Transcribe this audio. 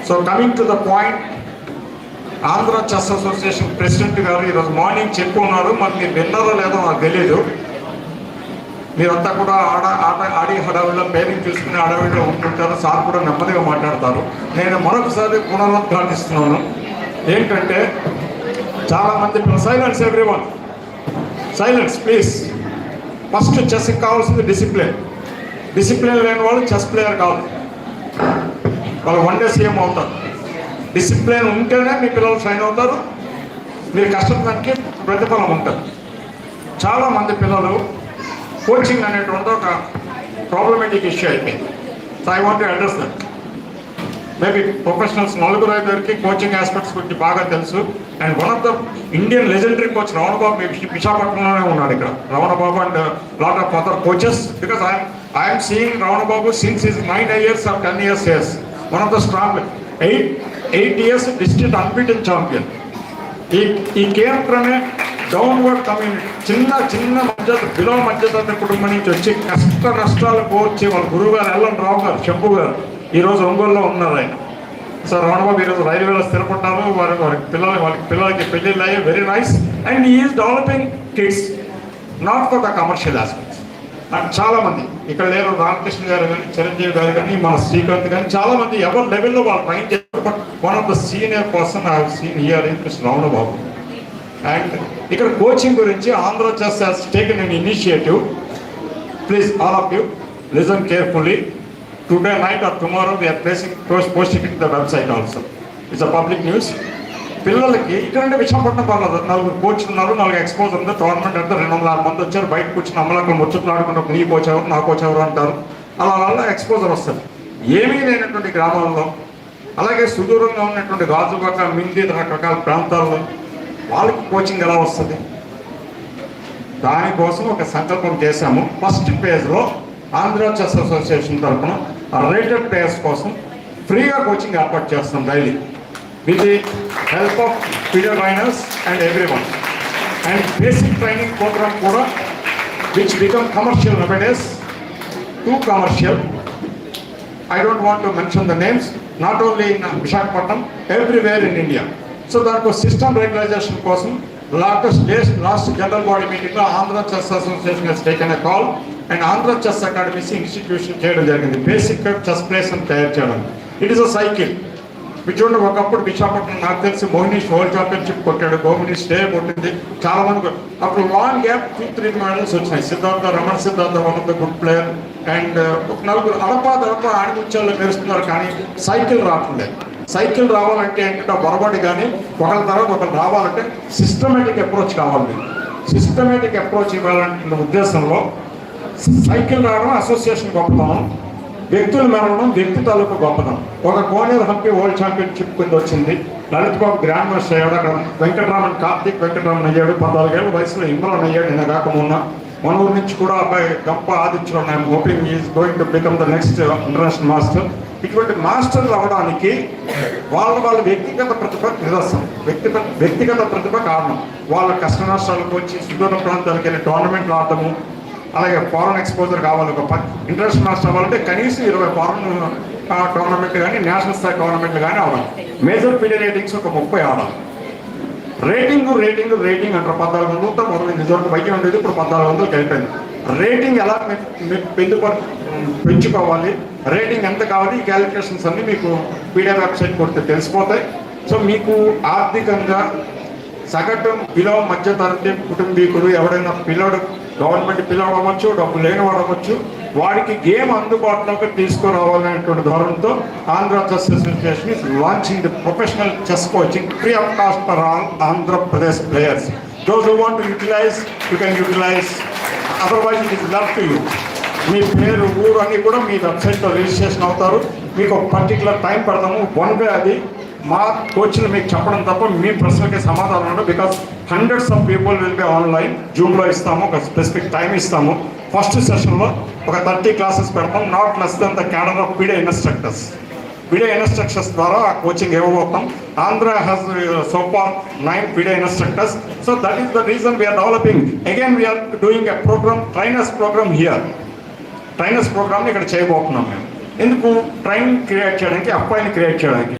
So coming to the point, Andhra chess association president గారు ఈరోజు morning చెప్పి ఉన్నారు, మరి మీరు విన్నారో లేదో నాకు తెలియదు. మీరంతా కూడా ఆడి హడావిడిలో పేరింగ్ చూసుకుని హడావిడిలో ఉంటుంటారు, సార్ కూడా నెమ్మదిగా మాట్లాడతారు. నేను మరొకసారి పునరుద్ఘాటిస్తున్నాను ఏంటంటే, చాలామంది silence everyone, silence please. First చెస్కి కావాల్సింది డిసిప్లిన్. డిసిప్లిన్ లేని వాళ్ళు చెస్ ప్లేయర్ కాదు, వాళ్ళు వన్ డే సీఎం అవుతారు. డిసిప్లిన్ ఉంటేనే మీ పిల్లలు షైన్ అవుతారు, మీరు కష్టపడడానికి ప్రతిఫలం ఉంటుంది. చాలామంది పిల్లలు కోచింగ్ అనేటువంటి ఒక ప్రాబ్లమేటిక్ ఇష్యూ అయిపోయింది. So I want to address that. Maybe professionals 4-5 coaching aspects గురించి బాగా తెలుసు. And one of the Indian legendary coach Ramana Babu విశాఖపట్నంలోనే ఉన్నాడు ఇక్కడ. Ramana Babu and lot of other coaches, because I'm seeing Ramana Babu since is 9 years or 10 years yes. One of the strong 8 years district unbeaten champion. ఈ కేంద్రమే downward community, చిన్న below మధ్యతరగతి కుటుంబం నుంచి వచ్చి కష్ట నష్టాలు కోర్చి వాళ్ళ గురువు గారు ఎల్ఎన్ రావు గారు, శంభు గారు ఈరోజు ఒంగోలులో ఉన్నారు ఆయన. సో రమణబాబు ఈరోజు రైల్వేలో స్థిరపడ్డారు. వాళ్ళకి పిల్లలకి పెళ్ళిళ్ళు అయ్యి very nice. And is developing kids not for the commercial aspects. And చాలామంది ఇక్కడ లేరు, రామకృష్ణ గారు కానీ, చిరంజీవి గారు కానీ, మన శ్రీకాంత్ కానీ, చాలామంది ఎవరి లెవెల్లో వాళ్ళు ట్రైన్ చేస్తారు. But one of the senior person I have seen here in mister Ramanababu. And ఇక్కడ కోచింగ్ గురించి Andhra chess has taken an initiative. Please all of you listen carefully. Today night or tomorrow we are posting it to the website also. It's a public news. పిల్లలకి ఇక్కడ విశాఖపట్నం పర్లేదు, 4 కోచ్లు ఉన్నారు, 4 expose ఉంది. Tournament అంటే 206 మంది వచ్చారు. బయట కూర్చుని అమ్మలక్కడ ముచ్చట్లు ఆడుకుంటారు, నీ కోచ్ ఎవరు, నా కోచ్ ఎవరు అంటారు. అలా వల్ల ఎక్స్పోజర్ వస్తుంది. ఏమీ లేనటువంటి గ్రామాల్లో, అలాగే సుదూరంగా ఉన్నటువంటి గాజుబాక, మింది రకరకాల ప్రాంతాల్లో వాళ్ళకి కోచింగ్ ఎలా వస్తుంది? దానికోసం ఒక సంకల్పం చేశాము. ఫస్ట్ ఫేజ్లో ఆంధ్ర చెస్ అసోసియేషన్ తరఫున రేటెడ్ ప్లేయర్స్ కోసం ఫ్రీగా కోచింగ్ ఏర్పాటు చేస్తాం daily, with the help of video trainers and everyone. And basic training programme కూడా which become commercial nowadays, too commercial. I don't want to mention the names, not only in Visakhapatnam, everywhere in India. So దానికి system regularisation కోసం last general body మీటింగ్లో Andhra chess association has taken a call and Andhra chess academies institution చేయడం జరిగింది. Basic chess ప్లేయర్స్ని తయారు చేయడం. It is a cycle. చూడండి, ఒకప్పుడు విశాఖపట్నం నాకు తెలిసి మోహినీష్ వరల్డ్ ఛాంపియన్షిప్ కొట్టాడు, గోమిని స్టే కొట్టింది, చాలా మంది. అప్పుడు లాంగ్ గ్యాప్ 2-3 మెడల్స్ వచ్చినాయి. Ramana Siddhartha one of the good player. And ఒక 4 అడపా ఆడిముత్యాల్లో మెరుస్తున్నారు, కానీ సైకిల్ రావట్లేదు. సైకిల్ రావాలంటే ఏంటంటే బొరబడి, కానీ ఒకరి తర్వాత ఒకరు రావాలంటే సిస్టమేటిక్ అప్రోచ్ కావాలి. సిస్టమేటిక్ అప్రోచ్ ఇవ్వాలంటే ఉద్దేశంలో సైకిల్ రావడం అసోసియేషన్ గొప్పతనం, వ్యక్తులు మెరవడం వ్యక్తి తాలూకు గొప్పతనం. ఒక కోనేరు హంపి వరల్డ్ ఛాంపియన్షిప్ కింద వచ్చింది. లలిత్ బాబు గ్రాండ్ మాస్టర్ అయ్యాడు. అక్కడ కార్తీక్ వెంకటరామన్ అయ్యాడు. 14 ఏళ్ళ వయసులో ఇమ్రాన్ అయ్యాడు. నేను కాకమున్న మన ఊరి నుంచి కూడా అబ్బాయి గంప ఆదిత్యలో I'm hoping is going to become the next international master. ఇటువంటి మాస్టర్లు అవ్వడానికి వాళ్ళ వ్యక్తిగత ప్రతిభ నిదర్శనం, వ్యక్తిగత ప్రతిభ కారణం. వాళ్ళ కష్ట నష్టాలకు వచ్చి సుదూర ప్రాంతాలకు వెళ్ళి టోర్నమెంట్లు ఆడటము, అలాగే ఫారెన్ ఎక్స్పోజర్ కావాలి. ఒక ఇంటర్నేషనల్ మాస్టర్ అవ్వాలంటే కనీసం 20 ఫారెన్ టోర్నమెంట్లు కానీ నేషనల్ స్థాయి టోర్నమెంట్లు కానీ ఆడాలి. మేజర్ పీడియా రేటింగ్స్ ఒక 30 ఆడాలి. రేటింగ్ అంటారు. 1400 మొదలు నిజవరకు బయట ఉండేది, ఇప్పుడు 1400 అయిపోయింది. రేటింగ్ ఎలా పెంచుకోవాలి, రేటింగ్ ఎంత కావాలి, ఈ క్యాలిక్యులేషన్స్ అన్నీ మీకు పీడియా వెబ్సైట్ కొడితే తెలిసిపోతాయి. సో మీకు ఆర్థికంగా సగటు బిలో మధ్యతరగతి కుటుంబీకుడు ఎవడైనా పిల్లడు, గవర్నమెంట్ పిల్లడు అవ్వచ్చు, డబ్బు లేనివాడు అవ్వచ్చు, వాడికి గేమ్ అందుబాటులోకి తీసుకురావాలనేటువంటి ధోరణితో Andhra chess association is launching the professional chess coaching free of cost for all Andhra Pradesh players. Those who want to utilise, you can utilise, otherwise it is left to you. మీ పేరు, ఊరు అన్నీ కూడా మీ వెబ్సైట్లో రిజిస్ట్రేషన్ అవుతారు. మీకు ఒక పర్టికులర్ టైం పెడతాము, 1 డే. అది మా కోచ్లు మీకు చెప్పడం తప్ప మీ ప్రశ్నలకి సమాధానం ఉండదు. Because hundreds of people will be online. జూమ్లో ఇస్తాము, ఒక స్పెసిఫిక్ టైం ఇస్తాము. ఫస్ట్ సెషన్లో ఒక 30 క్లాసెస్ పెడతాం, not less then the cadre of FIDE instructors. FIDE instructors ద్వారా ఆ కోచింగ్ ఇవ్వబోతాం. Andhra has so far 9 FIDE instructors. So that is the reason we are developing. Again we are doing a programme, trainers programme here. Trainers ప్రోగ్రామ్ని ఇక్కడ చేయబోతున్నాం మేము. ఎందుకు? Training create చేయడానికి, అబ్బాయిని క్రియేట్ చేయడానికి.